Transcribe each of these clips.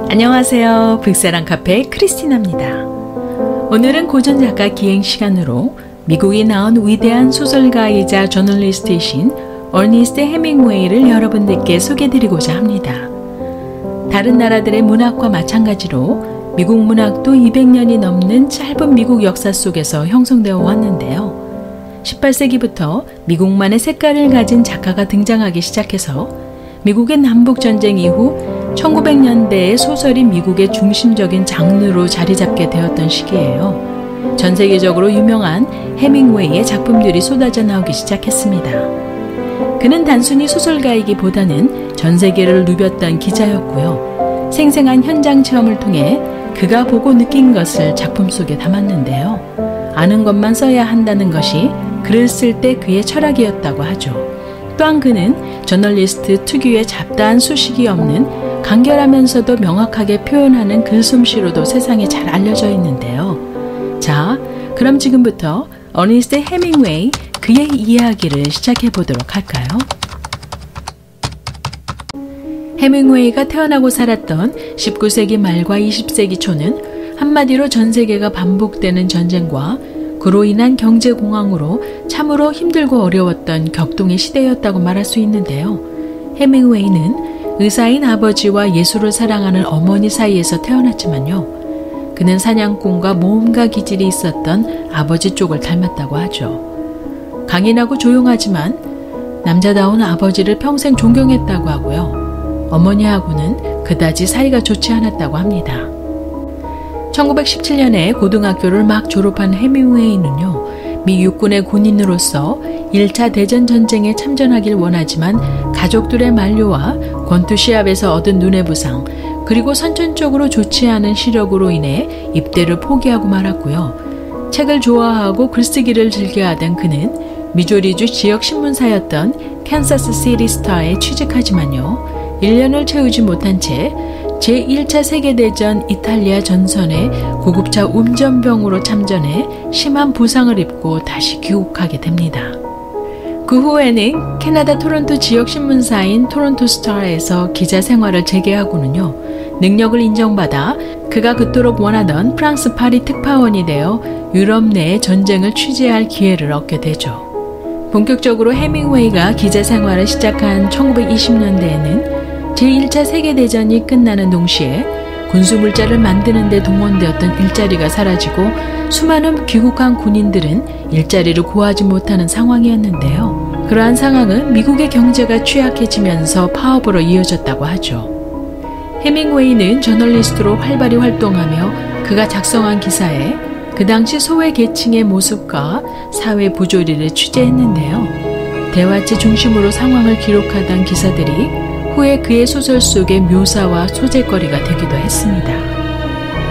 안녕하세요. 빅사랑 카페 크리스티나입니다. 오늘은 고전 작가 기행 시간으로 미국이 낳은 위대한 소설가이자 저널리스트이신 어니스트 헤밍웨이를 여러분들께 소개해드리고자 합니다. 다른 나라들의 문학과 마찬가지로 미국 문학도 200년이 넘는 짧은 미국 역사 속에서 형성되어 왔는데요. 18세기부터 미국만의 색깔을 가진 작가가 등장하기 시작해서 미국의 남북전쟁 이후 1900년대의 소설이 미국의 중심적인 장르로 자리 잡게 되었던 시기예요. 전 세계적으로 유명한 헤밍웨이의 작품들이 쏟아져 나오기 시작했습니다. 그는 단순히 소설가이기보다는 전 세계를 누볐던 기자였고요. 생생한 현장 체험을 통해 그가 보고 느낀 것을 작품 속에 담았는데요. 아는 것만 써야 한다는 것이 글을 쓸 때 그의 철학이었다고 하죠. 또한 그는 저널리스트 특유의 잡다한 수식이 없는 간결하면서도 명확하게 표현하는 글솜씨로도 세상에 잘 알려져 있는데요. 자, 그럼 지금부터 어니스트 헤밍웨이 그의 이야기를 시작해 보도록 할까요? 헤밍웨이가 태어나고 살았던 19세기 말과 20세기 초는 한마디로 전 세계가 반복되는 전쟁과 그로 인한 경제공황으로 참으로 힘들고 어려웠던 격동의 시대였다고 말할 수 있는데요. 헤밍웨이는 의사인 아버지와 예술을 사랑하는 어머니 사이에서 태어났지만요. 그는 사냥꾼과 모험가 기질이 있었던 아버지 쪽을 닮았다고 하죠. 강인하고 조용하지만 남자다운 아버지를 평생 존경했다고 하고요. 어머니하고는 그다지 사이가 좋지 않았다고 합니다. 1917년에 고등학교를 막 졸업한 헤밍웨이는요. 미 육군의 군인으로서 1차 대전 전쟁에 참전하길 원하지만 가족들의 만류와 권투 시합에서 얻은 눈의 부상, 그리고 선천적으로 좋지 않은 시력으로 인해 입대를 포기하고 말았고요. 책을 좋아하고 글쓰기를 즐겨하던 그는 미조리주 지역 신문사였던 캔사스 시티 스타에 취직하지만요. 1년을 채우지 못한 채 제1차 세계대전 이탈리아 전선에 구급차 운전병으로 참전해 심한 부상을 입고 다시 귀국하게 됩니다. 그 후에는 캐나다 토론토 지역 신문사인 토론토 스타에서 기자 생활을 재개하고는요. 능력을 인정받아 그가 그토록 원하던 프랑스 파리 특파원이 되어 유럽 내의 전쟁을 취재할 기회를 얻게 되죠. 본격적으로 헤밍웨이가 기자 생활을 시작한 1920년대에는 제1차 세계대전이 끝나는 동시에 군수물자를 만드는 데 동원되었던 일자리가 사라지고 수많은 귀국한 군인들은 일자리를 구하지 못하는 상황이었는데요. 그러한 상황은 미국의 경제가 취약해지면서 파업으로 이어졌다고 하죠. 헤밍웨이는 저널리스트로 활발히 활동하며 그가 작성한 기사에 그 당시 소외 계층의 모습과 사회 부조리를 취재했는데요. 대화체 중심으로 상황을 기록하던 기사들이 후에 그의 소설 속의 묘사와 소재거리가 되기도 했습니다.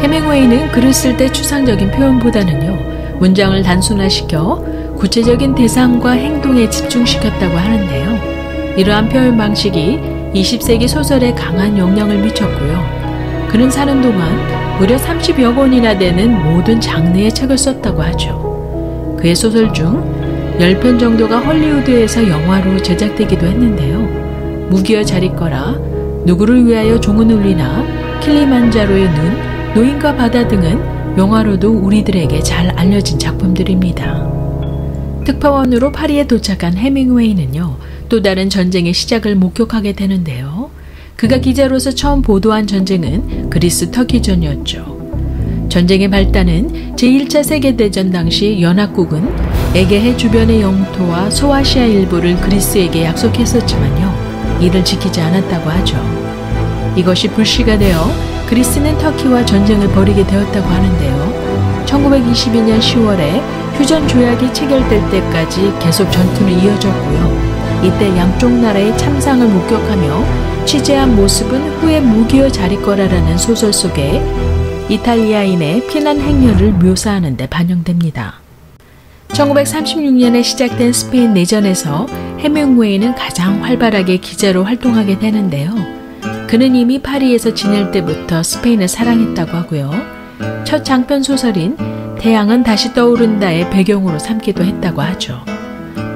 헤밍웨이는 글을 쓸 때 추상적인 표현보다는요, 문장을 단순화시켜 구체적인 대상과 행동에 집중시켰다고 하는데요. 이러한 표현 방식이 20세기 소설에 강한 영향을 미쳤고요. 그는 사는 동안 무려 30여 권이나 되는 모든 장르의 책을 썼다고 하죠. 그의 소설 중 10편 정도가 헐리우드에서 영화로 제작되기도 했는데요. 무기여 잘 있거라, 누구를 위하여 종은 울리나, 킬리만자로의 눈, 노인과 바다 등은 영화로도 우리들에게 잘 알려진 작품들입니다. 특파원으로 파리에 도착한 헤밍웨이는요, 또 다른 전쟁의 시작을 목격하게 되는데요. 그가 기자로서 처음 보도한 전쟁은 그리스 터키전이었죠. 전쟁의 발단은 제1차 세계대전 당시 연합국은 에게해 주변의 영토와 소아시아 일부를 그리스에게 약속했었지만요. 이를 지키지 않았다고 하죠. 이것이 불씨가 되어 그리스는 터키와 전쟁을 벌이게 되었다고 하는데요. 1922년 10월에 휴전 조약이 체결될 때까지 계속 전투는 이어졌고요. 이때 양쪽 나라의 참상을 목격하며 취재한 모습은 후에 무기여 자리거라라는 소설 속에 이탈리아인의 피난 행렬을 묘사하는 데 반영됩니다. 1936년에 시작된 스페인 내전에서 헤밍웨이는 가장 활발하게 기자로 활동하게 되는데요. 그는 이미 파리에서 지낼 때부터 스페인을 사랑했다고 하고요. 첫 장편 소설인 태양은 다시 떠오른다의 배경으로 삼기도 했다고 하죠.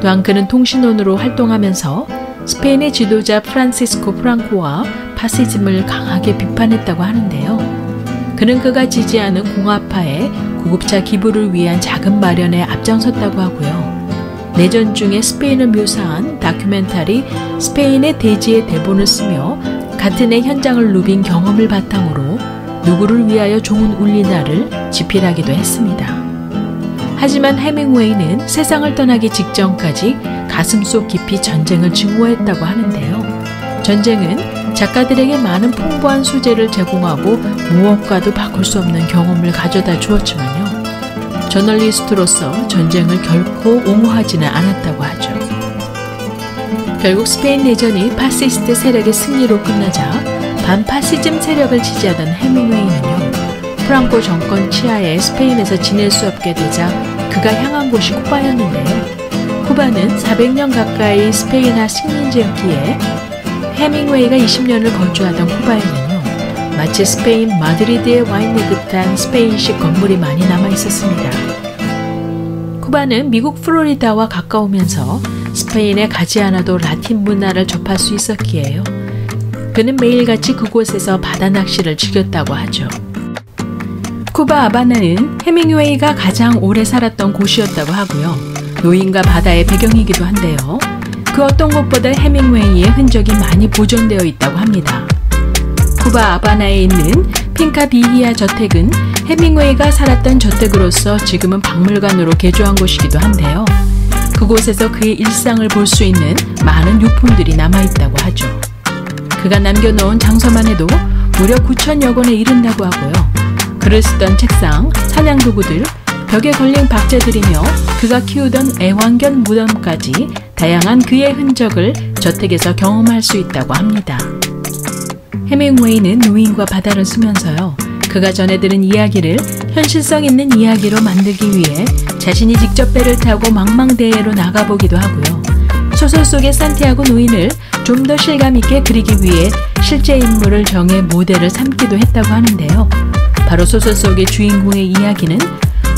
또한 그는 통신원으로 활동하면서 스페인의 지도자 프란시스코 프랑코와 파시즘을 강하게 비판했다고 하는데요. 그는 그가 지지하는 공화파의 구급차 기부를 위한 자금 마련에 앞장섰다고 하고요. 내전 중에 스페인을 묘사한 다큐멘터리 스페인의 대지의 대본을 쓰며 같은 해 현장을 누빈 경험을 바탕으로 누구를 위하여 종은 울리나를 집필하기도 했습니다. 하지만 해밍웨이는 세상을 떠나기 직전까지 가슴속 깊이 전쟁을 증오했다고 하는데요. 전쟁은 작가들에게 많은 풍부한 소재를 제공하고 무엇과도 바꿀 수 없는 경험을 가져다 주었지만요. 저널리스트로서 전쟁을 결코 옹호하지는 않았다고 하죠. 결국 스페인 내전이 파시스트 세력의 승리로 끝나자 반파시즘 세력을 지지하던 해밍웨이는요. 프랑코 정권 치하에 스페인에서 지낼 수 없게 되자 그가 향한 곳이 쿠바였는데요. 쿠바는 400년 가까이 스페인화 식민지였기에 해밍웨이가 20년을 거주하던 쿠바에는요. 마치 스페인 마드리드에 와 있는 듯한 스페인식 건물이 많이 남아 있었습니다. 쿠바는 미국 플로리다와 가까우면서 스페인에 가지 않아도 라틴 문화를 접할 수 있었기에요. 그는 매일같이 그곳에서 바다 낚시를 즐겼다고 하죠. 쿠바 하바나는 해밍웨이가 가장 오래 살았던 곳이었다고 하고요. 노인과 바다의 배경이기도 한데요. 그 어떤 곳보다 해밍웨이의 흔적이 많이 보존되어 있다고 합니다. 쿠바 하바나에 있는 핑카 비히아 저택은 해밍웨이가 살았던 저택으로서 지금은 박물관으로 개조한 곳이기도 한데요. 그곳에서 그의 일상을 볼 수 있는 많은 유품들이 남아있다고 하죠. 그가 남겨놓은 장서만 해도 무려 9,000여 권에 이른다고 하고요. 글을 쓰던 책상, 사냥도구들, 벽에 걸린 박자들이며 그가 키우던 애완견 무덤까지 다양한 그의 흔적을 저택에서 경험할 수 있다고 합니다. 해밍웨이는 노인과 바다를 쓰면서요. 그가 전해 들은 이야기를 현실성 있는 이야기로 만들기 위해 자신이 직접 배를 타고 망망대해로 나가보기도 하고요. 소설 속의 산티아고 노인을 좀 더 실감 있게 그리기 위해 실제 인물을 정해 모델을 삼기도 했다고 하는데요. 바로 소설 속의 주인공의 이야기는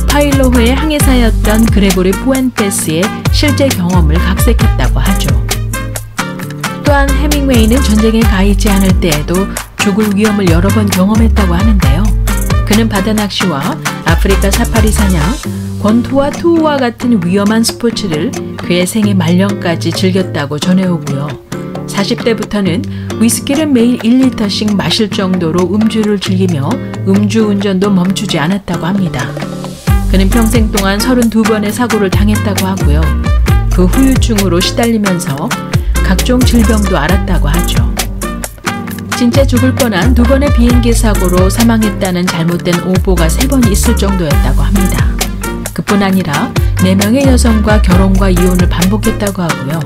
파일로호의 항해사였던 그레고리 푸엔테스의 실제 경험을 각색했다고 하죠. 또한 해밍웨이는 전쟁에 가 있지 않을 때에도 죽을 위험을 여러 번 경험했다고 하는데요. 그는 바다 낚시와 아프리카 사파리 사냥, 권투와 투우와 같은 위험한 스포츠를 그의 생애 말년까지 즐겼다고 전해오고요. 40대부터는 위스키를 매일 1리터씩 마실 정도로 음주를 즐기며 음주운전도 멈추지 않았다고 합니다. 그는 평생 동안 32번의 사고를 당했다고 하고요. 그 후유증으로 시달리면서 각종 질병도 앓았다고 하죠. 진짜 죽을 뻔한 2번의 비행기 사고로 사망했다는 잘못된 오보가 3번 있을 정도였다고 합니다. 그뿐 아니라 4명의 여성과 결혼과 이혼을 반복했다고 하고요.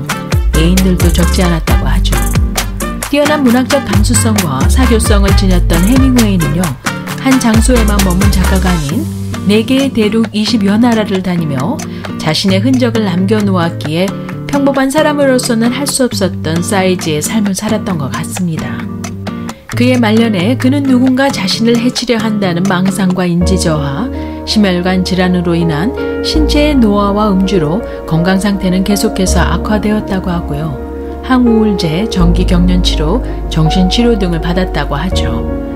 애인들도 적지 않았다고 하죠. 뛰어난 문학적 감수성과 사교성을 지녔던 해밍웨이는요. 한 장소에만 머문 작가가 아닌 4개의 대륙 20여 나라를 다니며 자신의 흔적을 남겨놓았기에 평범한 사람으로서는 할 수 없었던 사이즈의 삶을 살았던 것 같습니다. 그의 말년에 그는 누군가 자신을 해치려 한다는 망상과 인지저하, 심혈관 질환으로 인한 신체의 노화와 음주로 건강 상태는 계속해서 악화되었다고 하고요. 항우울제, 정기경련치료, 정신치료 등을 받았다고 하죠.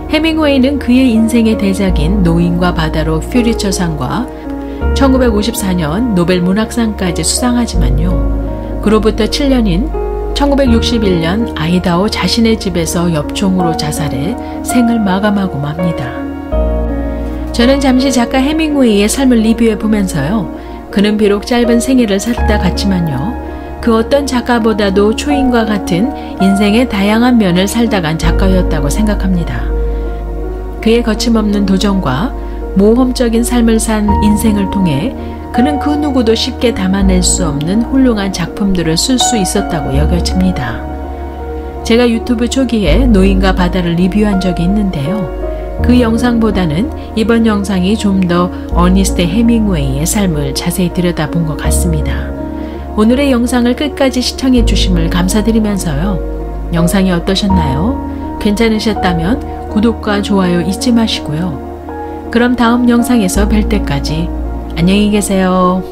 해밍웨이는 그의 인생의 대작인 노인과 바다로 퓨리처상과 1954년 노벨 문학상까지 수상하지만요. 그로부터 7년인 1961년 아이다호 자신의 집에서 엽총으로 자살해 생을 마감하고 맙니다. 저는 잠시 작가 해밍웨이의 삶을 리뷰해 보면서요. 그는 비록 짧은 생애를 살다 갔지만요. 그 어떤 작가보다도 초인과 같은 인생의 다양한 면을 살다 간 작가였다고 생각합니다. 그의 거침없는 도전과 모험적인 삶을 산 인생을 통해 그는 그 누구도 쉽게 담아낼 수 없는 훌륭한 작품들을 쓸 수 있었다고 여겨집니다. 제가 유튜브 초기에 노인과 바다를 리뷰한 적이 있는데요. 그 영상보다는 이번 영상이 좀 더 어니스트 해밍웨이의 삶을 자세히 들여다본 것 같습니다. 오늘의 영상을 끝까지 시청해 주심을 감사드리면서요. 영상이 어떠셨나요? 괜찮으셨다면 구독과 좋아요 잊지 마시고요. 그럼 다음 영상에서 뵐 때까지 안녕히 계세요.